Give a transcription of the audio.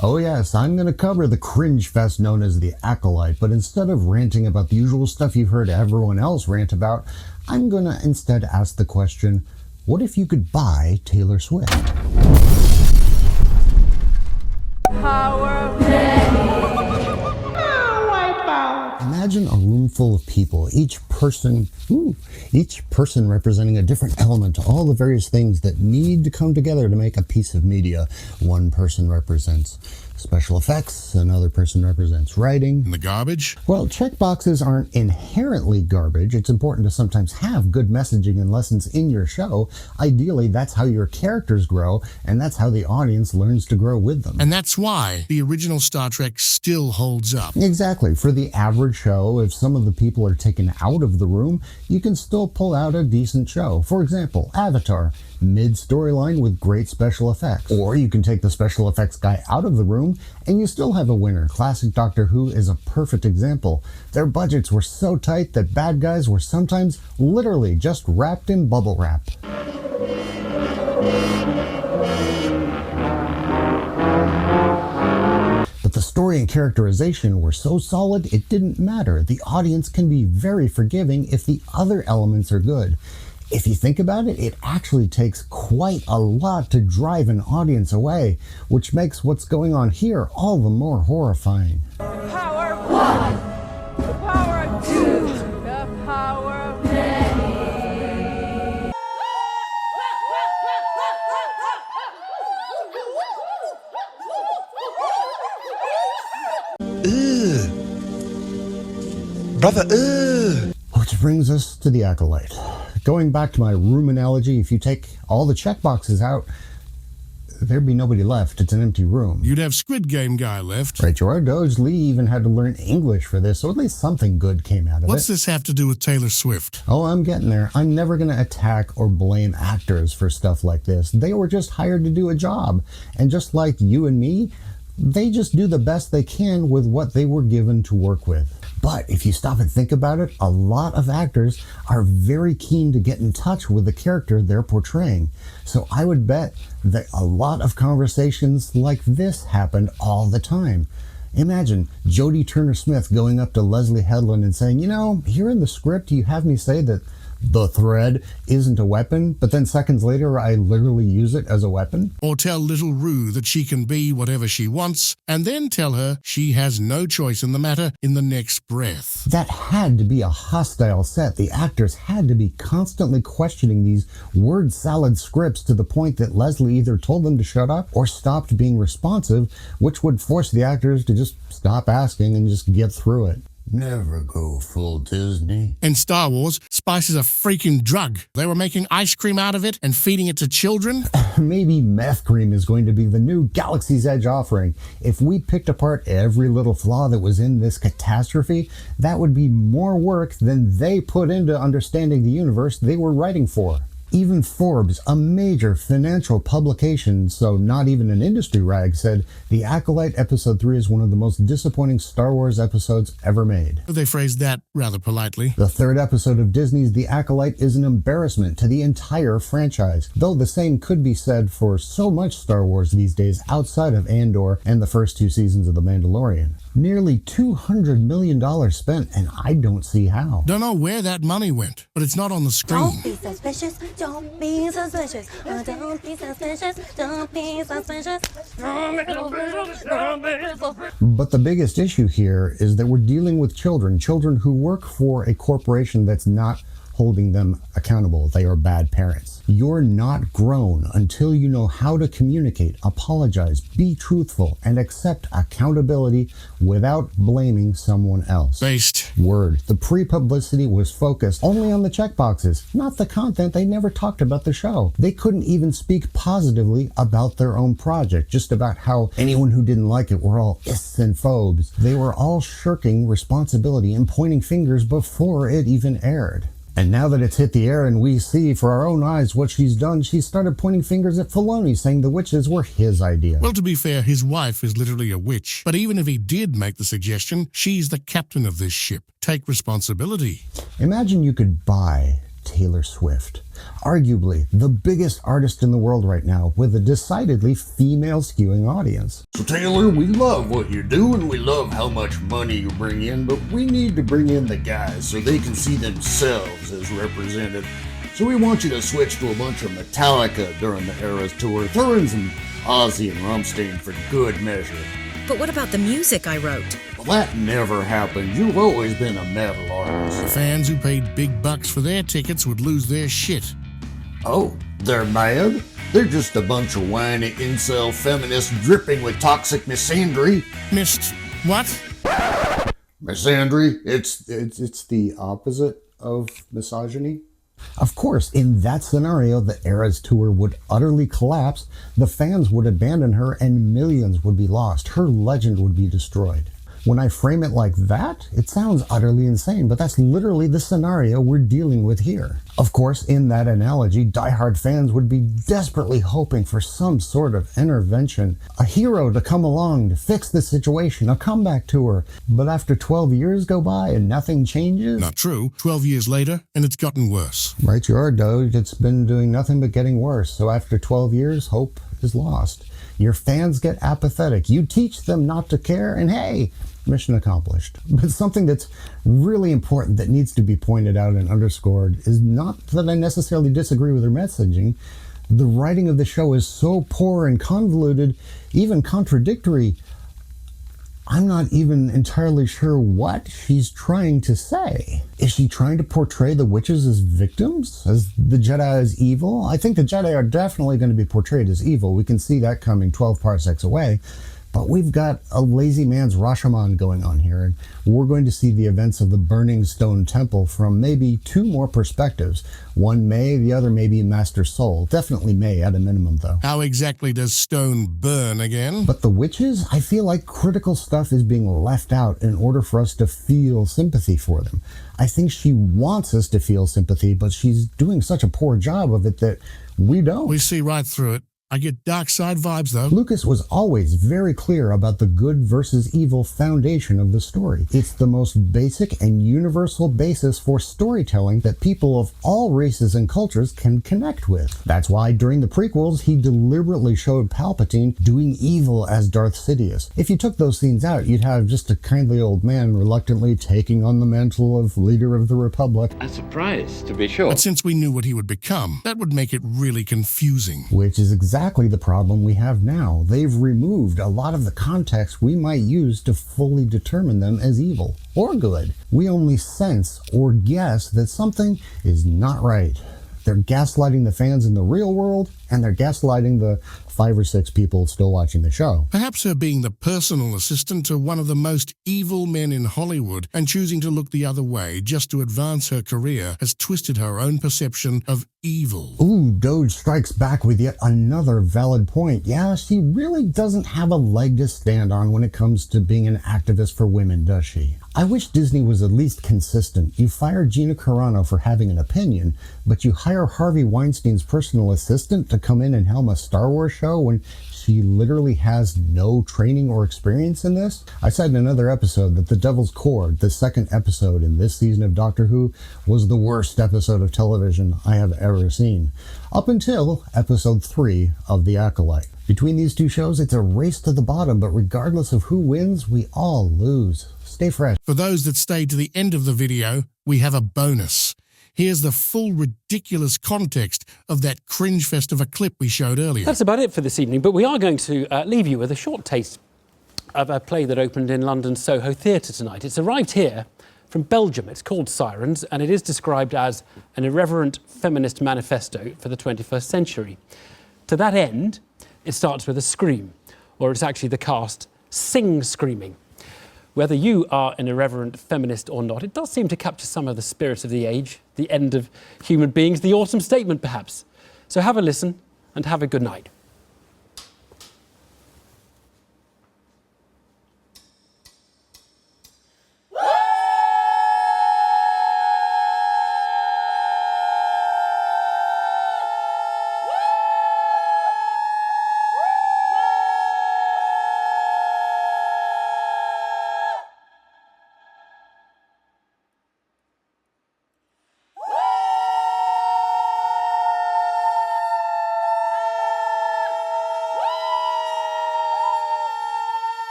Oh yes, I'm going to cover the cringe fest known as the Acolyte, but instead of ranting about the usual stuff you've heard everyone else rant about, I'm going to instead ask the question, what if you could buy Taylor Swift? Power of many. Imagine a room full of people, each person representing a different element to all the various things that need to come together to make a piece of media. One person represents special effects, another person represents writing. And the garbage? Well, checkboxes aren't inherently garbage. It's important to sometimes have good messaging and lessons in your show. Ideally, that's how your characters grow, and that's how the audience learns to grow with them. And that's why the original Star Trek still holds up. Exactly. For the average show, if some of the people are taken out of the room, you can still pull out a decent show. For example, Avatar, mid-storyline with great special effects. Or you can take the special effects guy out of the room and you still have a winner. Classic Doctor Who is a perfect example. Their budgets were so tight that bad guys were sometimes literally just wrapped in bubble wrap. But the story and characterization were so solid it didn't matter. The audience can be very forgiving if the other elements are good. If you think about it, it actually takes quite a lot to drive an audience away, which makes what's going on here all the more horrifying. Power of one. The power of two. The power of many. Brother, Which brings us to the Acolyte. Going back to my room analogy, if you take all the checkboxes out, there'd be nobody left. It's an empty room. You'd have Squid Game guy left. Right, George. Doge Lee even had to learn English for this, so at least something good came out of it. What's this have to do with Taylor Swift? Oh, I'm getting there. I'm never going to attack or blame actors for stuff like this. They were just hired to do a job. And just like you and me, they just do the best they can with what they were given to work with. But if you stop and think about it, a lot of actors are very keen to get in touch with the character they're portraying. So I would bet that a lot of conversations like this happened all the time. Imagine Jodie Turner-Smith going up to Leslie Headland and saying, you know, here in the script you have me say that the thread isn't a weapon, but then seconds later I literally use it as a weapon. Or tell little Rue that she can be whatever she wants, and then tell her she has no choice in the matter in the next breath. That had to be a hostile set. The actors had to be constantly questioning these word salad scripts to the point that Leslie either told them to shut up or stopped being responsive, which would force the actors to just stop asking and just get through it. Never go full Disney. In Star Wars, spice is a freaking drug. They were making ice cream out of it and feeding it to children. Maybe meth cream is going to be the new Galaxy's Edge offering. If we picked apart every little flaw that was in this catastrophe, that would be more work than they put into understanding the universe they were writing for. Even Forbes, a major financial publication, so not even an industry rag, said The Acolyte Episode 3 is one of the most disappointing Star Wars episodes ever made. They phrased that rather politely. The third episode of Disney's The Acolyte is an embarrassment to the entire franchise, though the same could be said for so much Star Wars these days outside of Andor and the first 2 seasons of The Mandalorian. Nearly $200 million spent, and I don't see how. Don't know where that money went, but it's not on the screen. Don't be suspicious, don't be suspicious, don't be suspicious, don't be suspicious, don't be suspicious. But the biggest issue here is that we're dealing with children who work for a corporation that's not holding them accountable. They are bad parents. You're not grown until you know how to communicate, apologize, be truthful, and accept accountability without blaming someone else. Based. Word. The pre-publicity was focused only on the checkboxes, not the content. They never talked about the show. They couldn't even speak positively about their own project, just about how anyone who didn't like it were all ists and phobes. They were all shirking responsibility and pointing fingers before it even aired. And now that it's hit the air and we see for our own eyes what she's done, she started pointing fingers at Filoni, saying the witches were his idea. Well, to be fair, his wife is literally a witch. But even if he did make the suggestion, she's the captain of this ship. Take responsibility. Imagine you could buy Taylor Swift. Arguably the biggest artist in the world right now, with a decidedly female skewing audience. So Taylor, we love what you do and we love how much money you bring in, but we need to bring in the guys so they can see themselves as represented. So we want you to switch to a bunch of Metallica during the Eras tour, throw in some Ozzy and Rammstein for good measure. But what about the music I wrote? Well, that never happened. You've always been a metal artist. Fans who paid big bucks for their tickets would lose their shit. Oh, they're mad? They're just a bunch of whiny incel feminists dripping with toxic misandry. Missed what? Misandry? It's the opposite of misogyny. Of course, in that scenario, the Eras tour would utterly collapse, the fans would abandon her, and millions would be lost. Her legend would be destroyed. When I frame it like that, it sounds utterly insane, but that's literally the scenario we're dealing with here. Of course, in that analogy, diehard fans would be desperately hoping for some sort of intervention, a hero to come along to fix the situation, a comeback tour. But after 12 years go by and nothing changes? Not true. 12 years later, and it's gotten worse. Right you are, Doge. It's been doing nothing but getting worse. So after 12 years, hope is lost. Your fans get apathetic. You teach them not to care, and hey, mission accomplished. But something that's really important that needs to be pointed out and underscored is not that I necessarily disagree with her messaging. The writing of the show is so poor and convoluted, even contradictory. I'm not even entirely sure what she's trying to say. Is she trying to portray the witches as victims? As the Jedi as evil? I think the Jedi are definitely going to be portrayed as evil. We can see that coming 12 parsecs away. But we've got a lazy man's Rashomon going on here, and we're going to see the events of the Burning Stone Temple from maybe two more perspectives. One may, the other may be Master Soul. Definitely may, at a minimum, though. How exactly does stone burn again? But the witches, I feel like critical stuff is being left out in order for us to feel sympathy for them. I think she wants us to feel sympathy, but she's doing such a poor job of it that we don't. We see right through it. I get dark side vibes, though. Lucas was always very clear about the good versus evil foundation of the story. It's the most basic and universal basis for storytelling that people of all races and cultures can connect with. That's why during the prequels, he deliberately showed Palpatine doing evil as Darth Sidious. If you took those scenes out, you'd have just a kindly old man reluctantly taking on the mantle of leader of the Republic. A surprise, to be sure. But since we knew what he would become, that would make it really confusing. Which is exactly the problem we have now. They've removed a lot of the context we might use to fully determine them as evil or good. We only sense or guess that something is not right. They're gaslighting the fans in the real world, and they're gaslighting the 5 or 6 people still watching the show. Perhaps her being the personal assistant to one of the most evil men in Hollywood and choosing to look the other way just to advance her career has twisted her own perception of evil. Ooh, Doge strikes back with yet another valid point. Yeah, she really doesn't have a leg to stand on when it comes to being an activist for women, does she? I wish Disney was at least consistent. You fire Gina Carano for having an opinion, but you hire Harvey Weinstein's personal assistant to come in and helm a Star Wars show when she literally has no training or experience in this? I said in another episode that The Devil's Cord, the second episode in this season of Doctor Who, was the worst episode of television I have ever seen, up until episode 3 of The Acolyte. Between these two shows, it's a race to the bottom, but regardless of who wins, we all lose. Stay fresh. For those that stayed to the end of the video, we have a bonus. Here's the full ridiculous context of that cringe fest of a clip we showed earlier. That's about it for this evening, but we are going to leave you with a short taste of a play that opened in London's Soho Theatre tonight. It's arrived here from Belgium. It's called Sirens, and it is described as an irreverent feminist manifesto for the 21st century. To that end, it starts with a scream, or it's actually the cast screaming. Whether you are an irreverent feminist or not, it does seem to capture some of the spirit of the age, the end of human beings, the autumn statement perhaps. So have a listen and have a good night.